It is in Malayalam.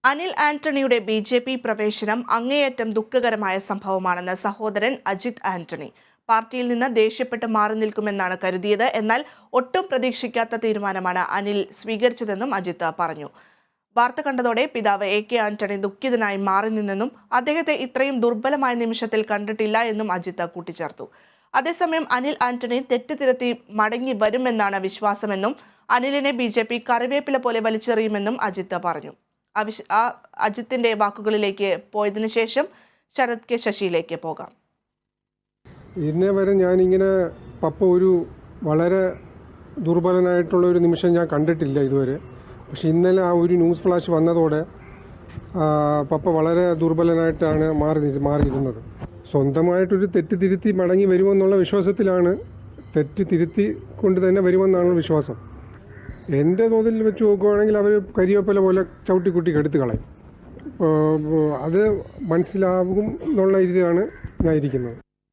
അനിൽ ആന്റണിയുടെ ബി.ജെ.പി. പ്രവേശനം അങ്ങേയറ്റം ദുഃഖകരമായ സംഭവമാണെന്ന് സഹോദരൻ അജിത് ആന്റണി. പാർട്ടിയിൽ നിന്ന് ദേഷ്യപ്പെട്ട് മാറി നിൽക്കുമെന്നാണ് കരുതിയത്. എന്നാൽ ഒട്ടും പ്രതീക്ഷിക്കാത്ത തീരുമാനമാണ് അനിൽ സ്വീകരിച്ചതെന്നും അജിത് പറഞ്ഞു. വാർത്ത കണ്ടതോടെ പിതാവ് എ.കെ. ആന്റണി ദുഃഖിതനായി മാറി നിന്നെന്നും അദ്ദേഹത്തെ ഇത്രയും ദുർബലമായ നിമിഷത്തിൽ കണ്ടിട്ടില്ല എന്നും അജിത് കൂട്ടിച്ചേർത്തു. അതേസമയം അനിൽ ആന്റണി തെറ്റ് തിരുത്തി മടങ്ങി വരുമെന്നാണ് വിശ്വാസമെന്നും അനിലിനെ ബി.ജെ.പി. കറിവേപ്പില പോലെ വലിച്ചെറിയുമെന്നും അജിത് പറഞ്ഞു. അജിത്തിന്റെ വാക്കുകളിലേക്ക് പോയതിനു ശേഷം ശരത് കെ ശശിയിലേക്ക് പോകാം. ഇന്നേ വരെ ഞാനിങ്ങനെ പപ്പ ഒരു വളരെ ദുർബലനായിട്ടുള്ള ഒരു നിമിഷം ഞാൻ കണ്ടിട്ടില്ല ഇതുവരെ. പക്ഷെ ഇന്നലെ ആ ഒരു ന്യൂസ് ഫ്ലാഷ് വന്നതോടെ പപ്പ വളരെ ദുർബലനായിട്ടാണ് മാറിയിരുന്നത്. സ്വന്തമായിട്ടൊരു തെറ്റ് തിരുത്തി മടങ്ങി വരുമെന്നുള്ള വിശ്വാസത്തിലാണ്. തെറ്റ് തിരുത്തി കൊണ്ട് തന്നെ വരുമെന്നാണ് വിശ്വാസം. എൻ്റെ തോതിൽ വെച്ച് നോക്കുകയാണെങ്കിൽ അവർ കരിവേപ്പില പോലെ ചവിട്ടിക്കുട്ടി എടുത്ത് കളയും. അത് മനസ്സിലാകും എന്നുള്ള രീതിയാണ് ഞാൻ ഇരിക്കുന്നത്.